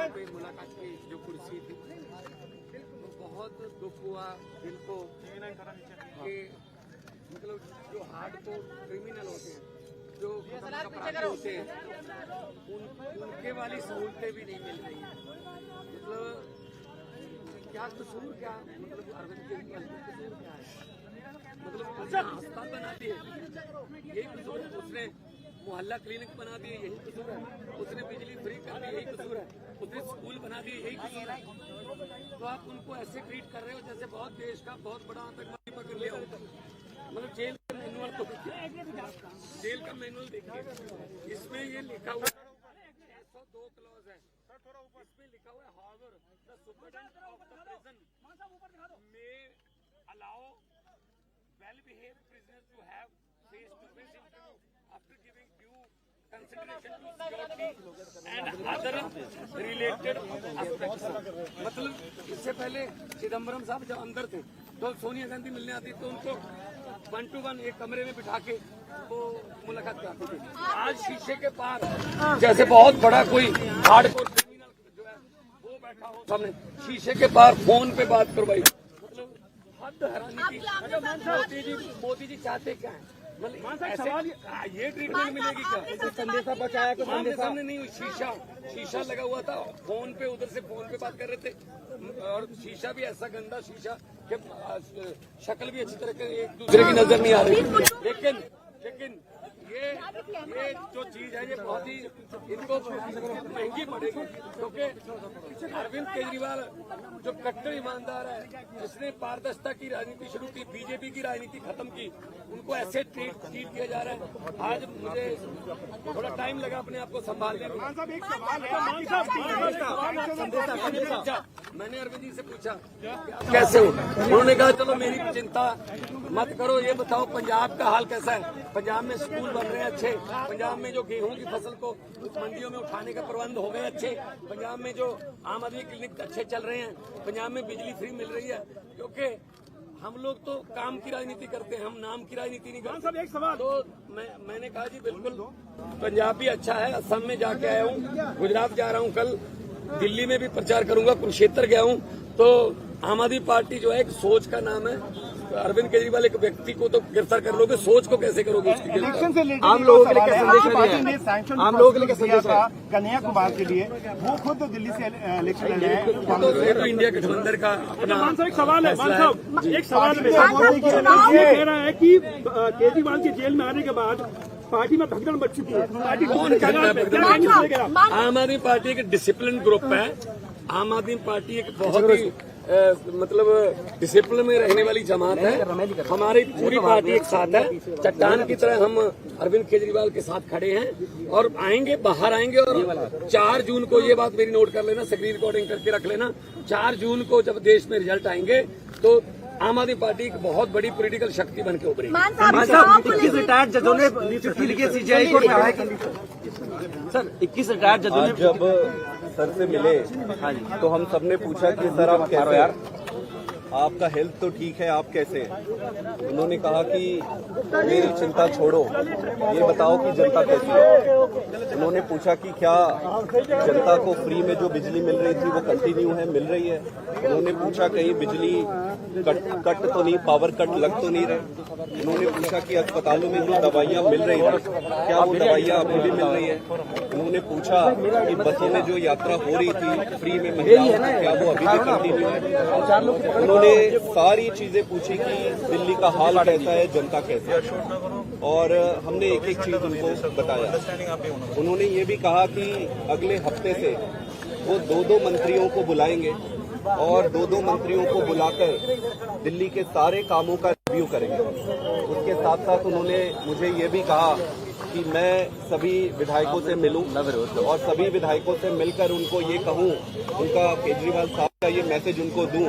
यहाँ पे मुलाकात की जो कुर्सी थी, तो बहुत दुख हुआ दिल को कि मतलब जो हार्डकोर क्रिमिनल होते हैं, जो अपराधी होते हैं, उनके वाली सहूलतें भी नहीं मिल रही हैं। मतलब क्या कसूर, क्या मतलब अरविंद केजरीवाल का कसूर क्या है? मतलब अस्पताल बना दिए, यही कसूर है। उसने मोहल्ला क्लिनिक बना दिए, यही कसूर है। उसने बिजली फ्री कर दी, यही कसूर है। उसने स्कूल बना दिए, यही कसूर है। तो आप उनको ऐसे ट्रीट कर रहे हो जैसे बहुत देश का बहुत बड़ा आतंकवादी पकड़ लिया हो। मतलब जेल का मैनुअल तो देखिए, जेल का मैनुअल देखिए, इसमें ये लिखा हुआ 602 क्लॉज है, इसमें लिखा हुआ है however the superintendent of the prison may allow well behaved prisoners to have face to face interview after giving due consideration to security and other related aspects. मतलब इससे पहले चिदम्बरम साहब जब अंदर थे तो सोनिया गांधी मिलने आती तो उनको 1 to 1 एक कमरे में बिठा के वो मुलाकात कराती थी। आज शीशे के पार जैसे बहुत बड़ा कोई हार्डकोर क्रिमिनल जो है वो बैठा हो सामने, शीशे के पार फोन पे बात करवाई। मतलब हद हैरानी की। मोदी जी चाहते क्या है? मतलब ऐसे ये ट्रीटमेंट मिलेगी क्या? संदेशा बचाया तो सामने नहीं हुई, शीशा लगा हुआ था, फोन पे उधर से फोन पे बात कर रहे थे, और शीशा भी ऐसा गंदा शीशा कि शक्ल भी अच्छी तरह के एक दूसरे की नजर नहीं आ रही। लेकिन ये जो चीज है ये बहुत ही इनको महंगी पड़ेगी, क्योंकि अरविंद केजरीवाल जो कट्टर ईमानदार है, जिसने पारदर्शिता की राजनीति शुरू की, बीजेपी की राजनीति खत्म की, उनको ऐसे ट्रीट किया जा रहा है। आज मुझे थोड़ा टाइम लगा अपने आप को संभालने में। मैंने अरविंद जी से पूछा कैसे हो, उन्होंने कहा चलो मेरी चिंता मत करो, ये बताओ पंजाब का हाल कैसा है? पंजाब में स्कूल बन रहे हैं अच्छे, पंजाब में जो गेहूं की फसल को मंडियों में उठाने का प्रबंध हो गए अच्छे, पंजाब में जो आम आदमी क्लिनिक अच्छे चल रहे हैं, पंजाब में बिजली फ्री मिल रही है। क्योंकि हम लोग तो काम की राजनीति करते हैं, हम नाम की राजनीति नहीं करते। एक सवाल तो मैंने कहा जी बिल्कुल पंजाब भी अच्छा है, असम में जाके आया हूँ, गुजरात जा रहा हूँ, कल दिल्ली में भी प्रचार करूंगा, कुरुक्षेत्र गया हूँ। तो आम आदमी पार्टी जो है एक सोच का नाम है। अरविंद केजरीवाल एक व्यक्ति को तो गिरफ्तार कर लोगे, सोच को कैसे करोगे? आम लोगों के लिए पार्टी ने सैंक्शन आम लोगों के लिए दिया था कन्हैया कुमार के लिए, वो खुद दिल्ली से इलेक्शन लड़ रहे हैं। तो इंडिया गठबंधन का अपना एक सवाल है, एक सवाल ये कह रहा है कि केजरीवाल के जेल में आने के बाद पार्टी में भगदड़ मच चुकी है। आम आदमी पार्टी एक डिसिप्लिन ग्रुप है। आम आदमी पार्टी एक बहुत ही मतलब डिसिप्लिन में रहने वाली जमात है। हमारी पूरी पार्टी एक साथ है, चट्टान की तरह हम अरविंद केजरीवाल के साथ खड़े हैं और आएंगे, बाहर आएंगे। और 4 जून को ये बात मेरी नोट कर लेना, स्क्रीन रिकॉर्डिंग करके रख लेना, 4 जून को जब देश में रिजल्ट आएंगे तो आम आदमी पार्टी एक बहुत बड़ी पॉलिटिकल शक्ति बन के उभरेगी। 21 रिटायर्ड जजों ने सीजीआई को कहा है सर, 21 रिटायर्ड जजों ने जब सर से मिले तो हम सबने पूछा कि सर आप कैसे हैं? आपका हेल्थ तो ठीक है, आप कैसे हैं? उन्होंने कहा कि मेरी चिंता छोड़ो, ये बताओ कि जनता कैसी है। उन्होंने पूछा कि क्या जनता को फ्री में जो बिजली मिल रही थी वो कंटिन्यू है, मिल रही है। उन्होंने पूछा कहीं बिजली कट तो नहीं, पावर कट लग तो नहीं रहे। उन्होंने पूछा कि अस्पतालों में जो दवाइयाँ मिल रही थी क्या वो दवाइयाँ अभी भी मिल रही है। उन्होंने पूछा कि बसों में जो यात्रा हो रही थी फ्री में महिलाओं की, क्या वो अभी भी कंटिन्यू है। उन्होंने सारी चीजें पूछी कि दिल्ली का हाल कैसा है, जनता कैसा है, और हमने एक एक चीज उनको बताया। उन्होंने ये भी कहा कि अगले हफ्ते से वो 2-2 मंत्रियों को बुलाएंगे और 2-2 मंत्रियों को बुलाकर दिल्ली के सारे कामों का रिव्यू करेंगे। उसके साथ साथ उन्होंने मुझे ये भी कहा कि मैं सभी विधायकों से मिलूं और सभी विधायकों से मिलकर उनको ये कहूं, उनका केजरीवाल साहब का ये मैसेज उनको दूं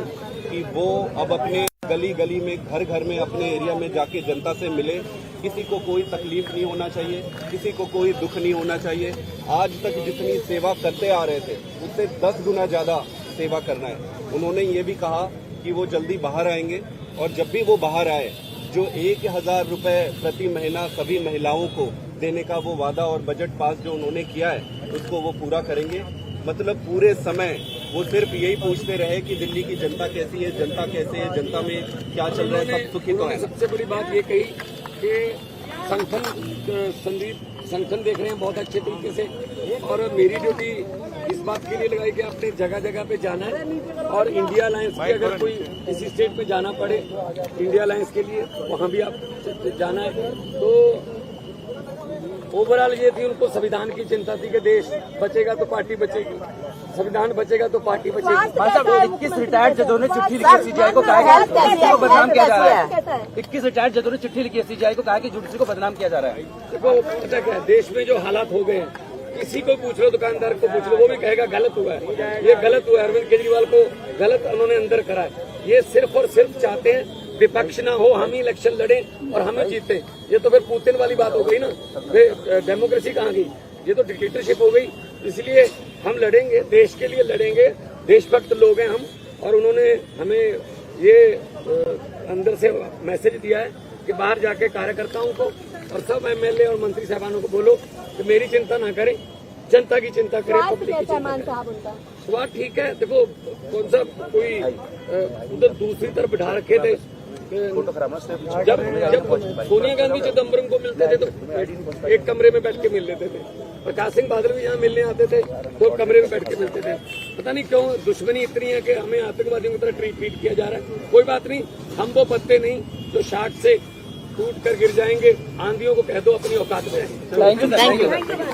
कि वो अब अपने गली गली में, घर घर में, अपने एरिया में जाके जनता से मिले। किसी को कोई तकलीफ नहीं होना चाहिए, किसी को कोई दुख नहीं होना चाहिए। आज तक जितनी सेवा करते आ रहे थे उससे 10 गुना ज्यादा सेवा करना है। उन्होंने ये भी कहा कि वो जल्दी बाहर आएंगे और जब भी वो बाहर आए जो 1000 रुपए प्रति महीना सभी महिलाओं को देने का वो वादा और बजट पास जो उन्होंने किया है उसको वो पूरा करेंगे। मतलब पूरे समय वो सिर्फ यही पूछते रहे कि दिल्ली की जनता कैसी है, जनता कैसे है, जनता में क्या चल रहा है, सब सुखी तो उन्होंने है। सबसे बड़ी बात ये कही कि संगठन देख रहे हैं बहुत अच्छे तरीके से, और मेरी ड्यूटी इस बात के लिए लगाई कि आपने जगह जगह पे जाना है, और इंडिया अलायंस की अगर कोई किसी स्टेट में जाना पड़े इंडिया अलायंस के लिए, वहाँ भी आप जाना है। तो ओवरऑल ये थी, उनको संविधान की चिंता थी कि देश बचेगा तो पार्टी बचेगी, संविधान बचेगा तो पार्टी बचेगी। 21 रिटायर्ड जजों ने चिट्ठी लिखी सीजीआई को, कहा कि जुडिशरी को बदनाम किया जा रहा है। 21 रिटायर्ड जजों ने चिट्ठी लिखी सीजीआई को, कहा कि जुडिशरी को बदनाम किया जा रहा है। देखो पता क्या है, देश में जो हालात हो गए हैं, किसी को पूछ लो, दुकानदार को पूछ लो, वो भी कहेगा गलत हुआ है, ये गलत हुआ है। अरविंद केजरीवाल को गलत उन्होंने अंदर करा है। ये सिर्फ और सिर्फ चाहते हैं विपक्ष ना हो, हम ही इलेक्शन लड़ें और हम ही जीते। ये तो फिर पुतिन वाली बात हो गई ना, फिर डेमोक्रेसी कहाँ गई, ये तो डिक्टेटरशिप हो गई। इसलिए हम लड़ेंगे, देश के लिए लड़ेंगे, देशभक्त लोग हैं हम, और उन्होंने हमें ये अंदर से मैसेज दिया है कि बाहर जाके कार्यकर्ताओं को और सब एमएलए और मंत्री साहबानों को बोलो कि मेरी चिंता ना करें, जनता की चिंता करें, पब्लिक की चिंता करें। स्वाद ठीक है। देखो कौन सा कोई उधर दूसरी तरफ बिठा रखे थे, जब सोनिया गांधी चिदम्बरम को मिलते थे तो एक कमरे में बैठ के मिल लेते थे, प्रकाश सिंह बादल भी यहाँ मिलने आते थे तो कमरे में बैठ के मिलते थे। पता नहीं क्यों दुश्मनी इतनी है कि हमें आतंकवादियों की तरह ट्रीट किया जा रहा है। कोई बात नहीं, हम वो पत्ते नहीं जो शार्ट से टूट कर गिर जाएंगे। आंधियों को कह दो अपनी औकात में। Thank you.